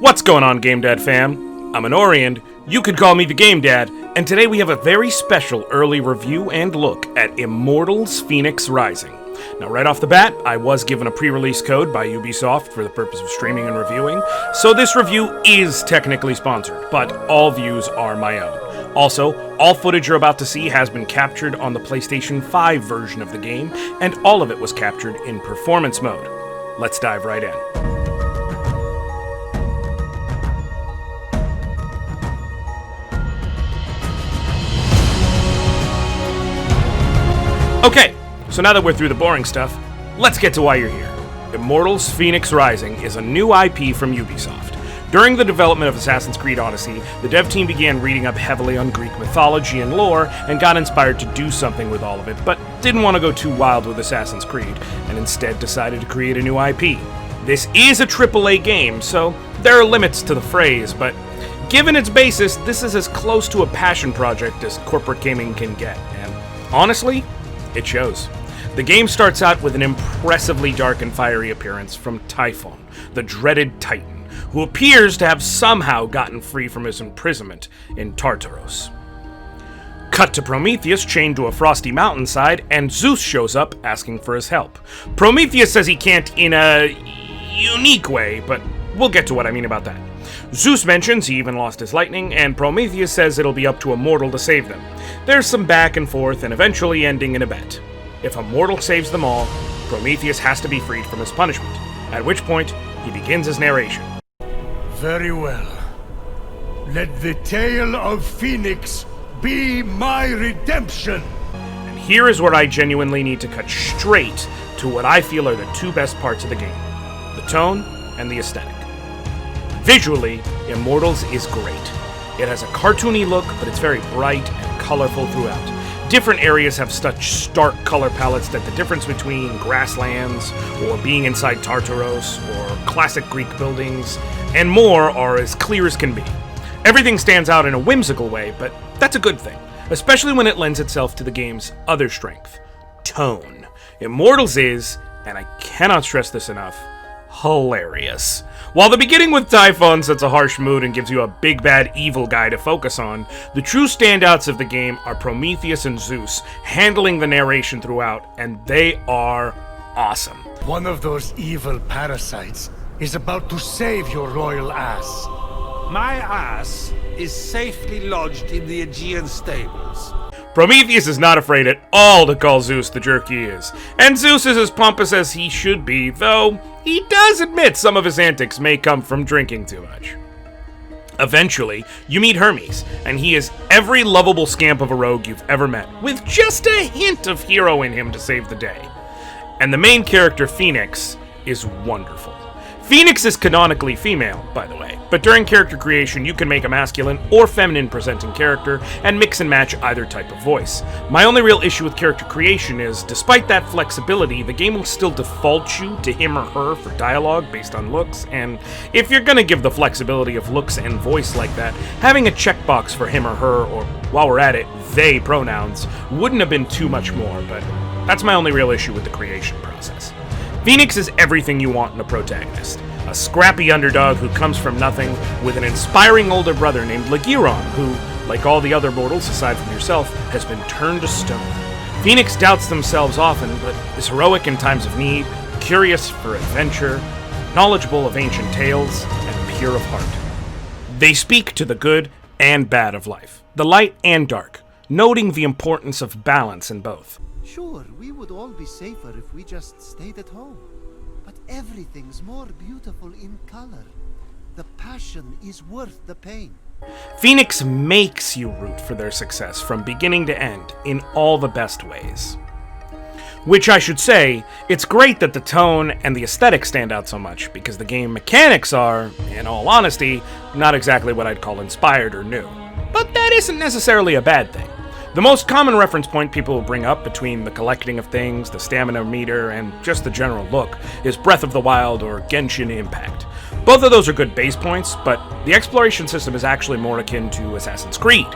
What's going on, GameDad fam? I'm Anoriand, you could call me the GameDad, and today we have a very special early review and look at Immortals Fenyx Rising. Now, right off the bat, I was given a pre-release code by Ubisoft for the purpose of streaming and reviewing, so this review is technically sponsored, but all views are my own. Also, all footage you're about to see has been captured on the PlayStation 5 version of the game, and all of it was captured in performance mode. Let's dive right in. Okay, so now that we're through the boring stuff, let's get to why you're here. Immortals Fenyx Rising is a new IP from Ubisoft. During the development of Assassin's Creed Odyssey, the dev team began reading up heavily on Greek mythology and lore and got inspired to do something with all of it, but didn't want to go too wild with Assassin's Creed, and instead decided to create a new IP. This is a AAA game, so there are limits to the phrase, but given its basis, this is as close to a passion project as corporate gaming can get, and honestly, it shows. The game starts out with an impressively dark and fiery appearance from Typhon, the dreaded Titan, who appears to have somehow gotten free from his imprisonment in Tartaros. Cut to Prometheus chained to a frosty mountainside, and Zeus shows up asking for his help. Prometheus says he can't in a unique way, but we'll get to what I mean about that. Zeus mentions he even lost his lightning, and Prometheus says it'll be up to a mortal to save them. There's some back and forth, and eventually ending in a bet. If a mortal saves them all, Prometheus has to be freed from his punishment, at which point he begins his narration. Very well. Let the tale of Fenyx be my redemption! And here is where I genuinely need to cut straight to what I feel are the two best parts of the game: the tone and the aesthetic. Visually, Immortals is great. It has a cartoony look, but it's very bright and colorful throughout. Different areas have such stark color palettes that the difference between grasslands, or being inside Tartaros, or classic Greek buildings, and more are as clear as can be. Everything stands out in a whimsical way, but that's a good thing, especially when it lends itself to the game's other strength: tone. Immortals is, and I cannot stress this enough, hilarious. While the beginning with Typhon sets a harsh mood and gives you a big bad evil guy to focus on, the true standouts of the game are Prometheus and Zeus, handling the narration throughout, and they are awesome. One of those evil parasites is about to save your royal ass. My ass is safely lodged in the Aegean stables. Prometheus is not afraid at all to call Zeus the jerk he is, and Zeus is as pompous as he should be, though he does admit some of his antics may come from drinking too much. Eventually, you meet Hermes, and he is every lovable scamp of a rogue you've ever met, with just a hint of hero in him to save the day. And the main character, Fenyx, is wonderful. Fenyx is canonically female, by the way, but during character creation you can make a masculine or feminine presenting character and mix and match either type of voice. My only real issue with character creation is, despite that flexibility, the game will still default you to him or her for dialogue based on looks, and if you're gonna give the flexibility of looks and voice like that, having a checkbox for him or her, or while we're at it, they pronouns, wouldn't have been too much more, but that's my only real issue with the creation process. Fenyx is everything you want in a protagonist. A scrappy underdog who comes from nothing with an inspiring older brother named Lagiron, who, like all the other mortals aside from yourself, has been turned to stone. Fenyx doubts themselves often, but is heroic in times of need, curious for adventure, knowledgeable of ancient tales, and pure of heart. They speak to the good and bad of life, the light and dark, noting the importance of balance in both. Sure, we would all be safer if we just stayed at home. But everything's more beautiful in color. The passion is worth the pain. Fenyx makes you root for their success from beginning to end in all the best ways. Which I should say, it's great that the tone and the aesthetic stand out so much, because the game mechanics are, in all honesty, not exactly what I'd call inspired or new. But that isn't necessarily a bad thing. The most common reference point people will bring up between the collecting of things, the stamina meter, and just the general look is Breath of the Wild or Genshin Impact. Both of those are good base points, but the exploration system is actually more akin to Assassin's Creed,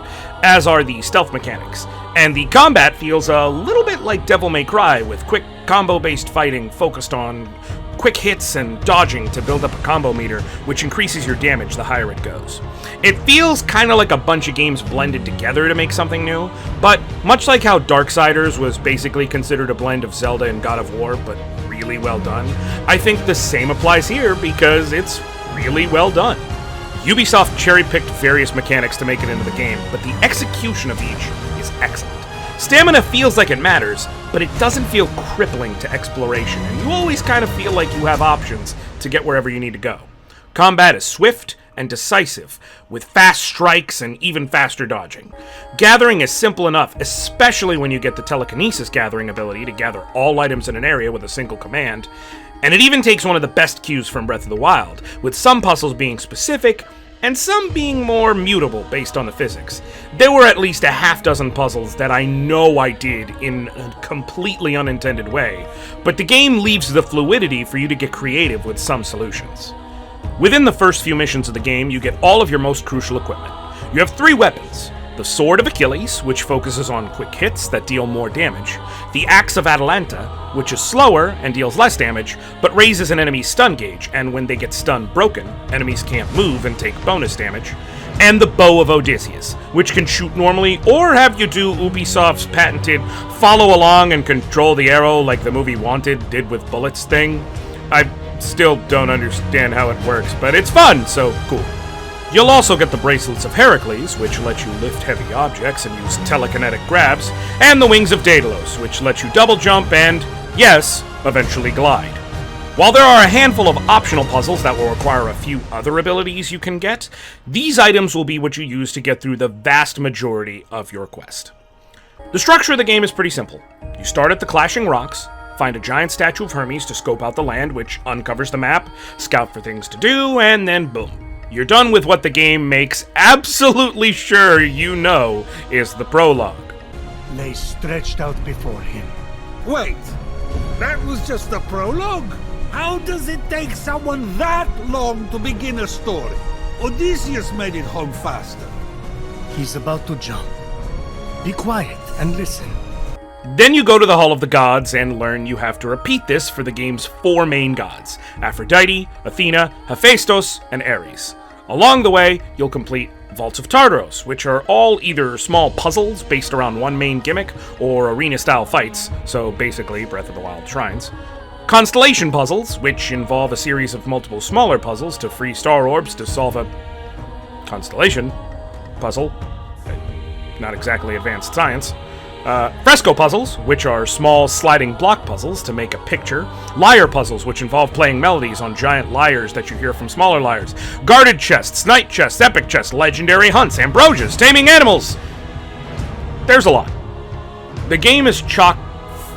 as are the stealth mechanics, and the combat feels a little bit like Devil May Cry, with quick combo-based fighting focused on quick hits and dodging to build up a combo meter, which increases your damage the higher it goes. It feels kind of like a bunch of games blended together to make something new, but much like how Darksiders was basically considered a blend of Zelda and God of War, but really well done, I think the same applies here because it's really well done. Ubisoft cherry-picked various mechanics to make it into the game, but the execution of each is excellent. Stamina feels like it matters, but it doesn't feel crippling to exploration, and you always kind of feel like you have options to get wherever you need to go. Combat is swift and decisive, with fast strikes and even faster dodging. Gathering is simple enough, especially when you get the telekinesis gathering ability to gather all items in an area with a single command, and it even takes one of the best cues from Breath of the Wild, with some puzzles being specific, and some being more mutable based on the physics. There were at least a half dozen puzzles that I know I did in a completely unintended way, but the game leaves the fluidity for you to get creative with some solutions. Within the first few missions of the game, you get all of your most crucial equipment. You have 3 weapons. The Sword of Achilles, which focuses on quick hits that deal more damage. The Axe of Atalanta, which is slower and deals less damage, but raises an enemy's stun gauge, and when they get stun broken, enemies can't move and take bonus damage. And the Bow of Odysseus, which can shoot normally or have you do Ubisoft's patented follow along and control the arrow like the movie Wanted did with bullets thing. I still don't understand how it works, but it's fun, so cool. You'll also get the Bracelets of Heracles, which let you lift heavy objects and use telekinetic grabs, and the Wings of Daedalus, which let you double jump and, yes, eventually glide. While there are a handful of optional puzzles that will require a few other abilities you can get, these items will be what you use to get through the vast majority of your quest. The structure of the game is pretty simple. You start at the Clashing Rocks, find a giant statue of Hermes to scope out the land, which uncovers the map, scout for things to do, and then boom. You're done with what the game makes absolutely sure you know is the prologue. Lay stretched out before him. Wait, that was just the prologue? How does it take someone that long to begin a story? Odysseus made it home faster. He's about to jump. Be quiet and listen. Then you go to the Hall of the Gods and learn you have to repeat this for the game's 4 main gods: Aphrodite, Athena, Hephaestus, and Ares. Along the way, you'll complete Vaults of Tartaros, which are all either small puzzles based around one main gimmick, or arena-style fights, so basically Breath of the Wild shrines. Constellation puzzles, which involve a series of multiple smaller puzzles to free star orbs to solve a constellation puzzle. Not exactly advanced science. Fresco puzzles, which are small sliding block puzzles to make a picture. Lyre puzzles, which involve playing melodies on giant lyres that you hear from smaller lyres. Guarded chests, night chests, epic chests, legendary hunts, ambrosias, taming animals. There's a lot. The game is chock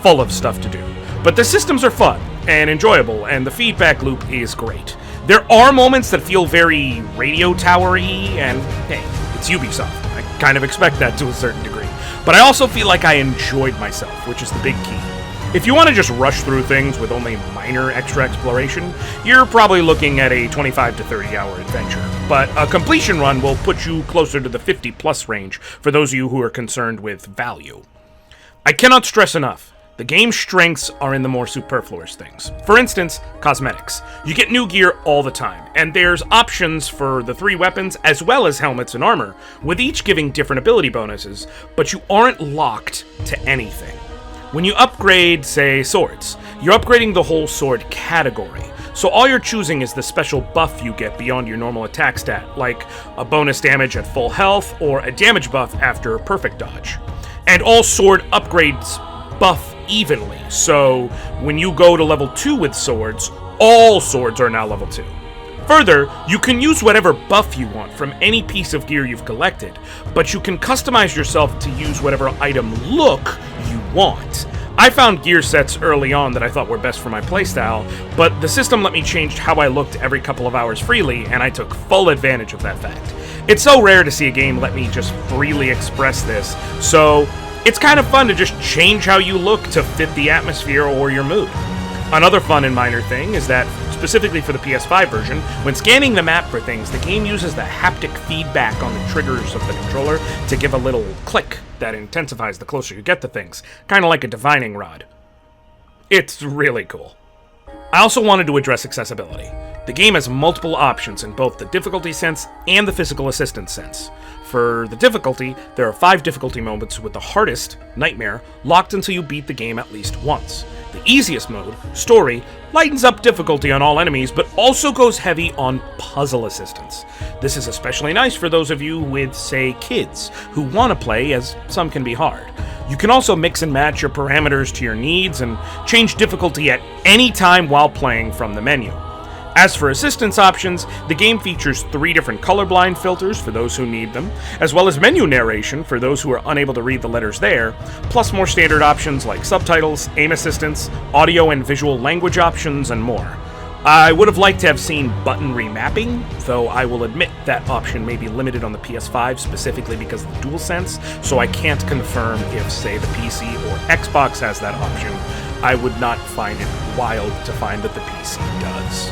full of stuff to do, but the systems are fun and enjoyable, and the feedback loop is great. There are moments that feel very radio towery, and hey, it's Ubisoft. I kind of expect that to a certain degree. But I also feel like I enjoyed myself, which is the big key. If you want to just rush through things with only minor extra exploration, you're probably looking at a 25 to 30 hour adventure. But a completion run will put you closer to the 50 plus range for those of you who are concerned with value. I cannot stress enough, the game's strengths are in the more superfluous things. For instance, cosmetics. You get new gear all the time, and there's options for the 3 weapons as well as helmets and armor, with each giving different ability bonuses, but you aren't locked to anything. When you upgrade, say, swords, you're upgrading the whole sword category, so all you're choosing is the special buff you get beyond your normal attack stat, like a bonus damage at full health or a damage buff after perfect dodge. And all sword upgrades buff evenly, so when you go to level 2 with swords, all swords are now level 2. Further, you can use whatever buff you want from any piece of gear you've collected, but you can customize yourself to use whatever item look you want. I found gear sets early on that I thought were best for my playstyle, but the system let me change how I looked every couple of hours freely, and I took full advantage of that fact. It's so rare to see a game let me just freely express this, so it's kind of fun to just change how you look to fit the atmosphere or your mood. Another fun and minor thing is that, specifically for the PS5 version, when scanning the map for things, the game uses the haptic feedback on the triggers of the controller to give a little click that intensifies the closer you get to things, kind of like a divining rod. It's really cool. I also wanted to address accessibility. The game has multiple options in both the difficulty sense and the physical assistance sense. For the difficulty, there are 5 difficulty moments, with the hardest, Nightmare, locked until you beat the game at least once. The easiest mode, Story, lightens up difficulty on all enemies, but also goes heavy on puzzle assistance. This is especially nice for those of you with, say, kids, who want to play, as some can be hard. You can also mix and match your parameters to your needs and change difficulty at any time while playing from the menu. As for assistance options, the game features 3 different colorblind filters for those who need them, as well as menu narration for those who are unable to read the letters there, plus more standard options like subtitles, aim assistance, audio and visual language options, and more. I would have liked to have seen button remapping, though I will admit that option may be limited on the PS5 specifically because of the DualSense, so I can't confirm if, say, the PC or Xbox has that option. I would not find it wild to find that the PC does.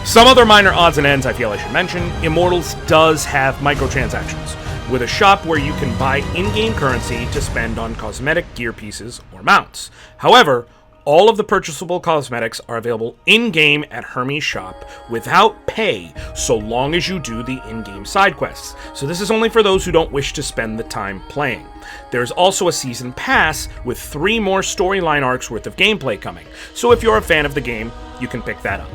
Some other minor odds and ends I feel I should mention. Immortals does have microtransactions, with a shop where you can buy in-game currency to spend on cosmetic gear pieces or mounts. However, all of the purchasable cosmetics are available in-game at Hermes' shop without pay, so long as you do the in-game side quests. So this is only for those who don't wish to spend the time playing. There's also a season pass with 3 more storyline arcs worth of gameplay coming, so if you're a fan of the game, you can pick that up.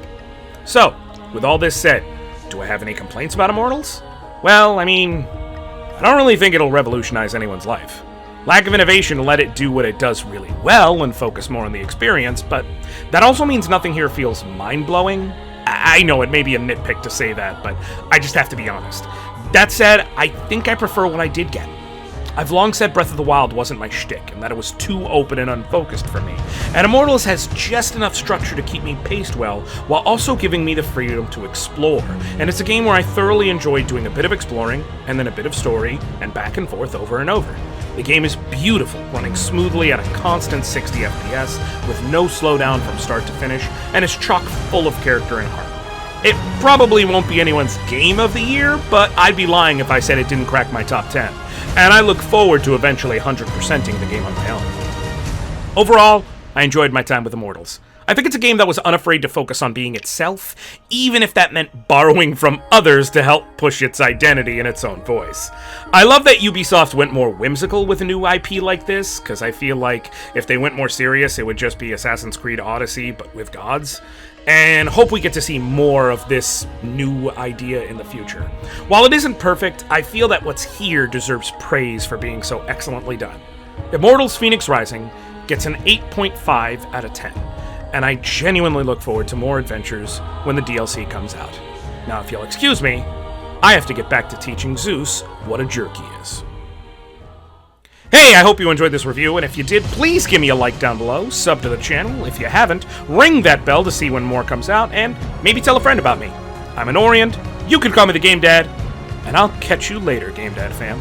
So, with all this said, do I have any complaints about Immortals? Well, I mean, I don't really think it'll revolutionize anyone's life. Lack of innovation let it do what it does really well and focus more on the experience, but that also means nothing here feels mind-blowing. I know it may be a nitpick to say that, but I just have to be honest. That said, I think I prefer what I did get. I've long said Breath of the Wild wasn't my shtick, and that it was too open and unfocused for me. And Immortals has just enough structure to keep me paced well, while also giving me the freedom to explore. And it's a game where I thoroughly enjoyed doing a bit of exploring, and then a bit of story, and back and forth over and over. The game is beautiful, running smoothly at a constant 60 FPS, with no slowdown from start to finish, and is chock full of character and heart. It probably won't be anyone's game of the year, but I'd be lying if I said it didn't crack my top 10. And I look forward to eventually 100%ing the game on my own. Overall, I enjoyed my time with Immortals. I think it's a game that was unafraid to focus on being itself, even if that meant borrowing from others to help push its identity in its own voice. I love that Ubisoft went more whimsical with a new IP like this, because I feel like if they went more serious, it would just be Assassin's Creed Odyssey, but with gods. And hope we get to see more of this new idea in the future. While it isn't perfect, I feel that what's here deserves praise for being so excellently done. Immortals Fenyx Rising gets an 8.5 out of 10, and I genuinely look forward to more adventures when the DLC comes out. Now, if you'll excuse me, I have to get back to teaching Zeus what a jerk he is. Hey, I hope you enjoyed this review, and if you did, please give me a like down below, sub to the channel. If you haven't, ring that bell to see when more comes out, and maybe tell a friend about me. I'm Anoriand, you can call me the GameDad, and I'll catch you later, GameDad fam.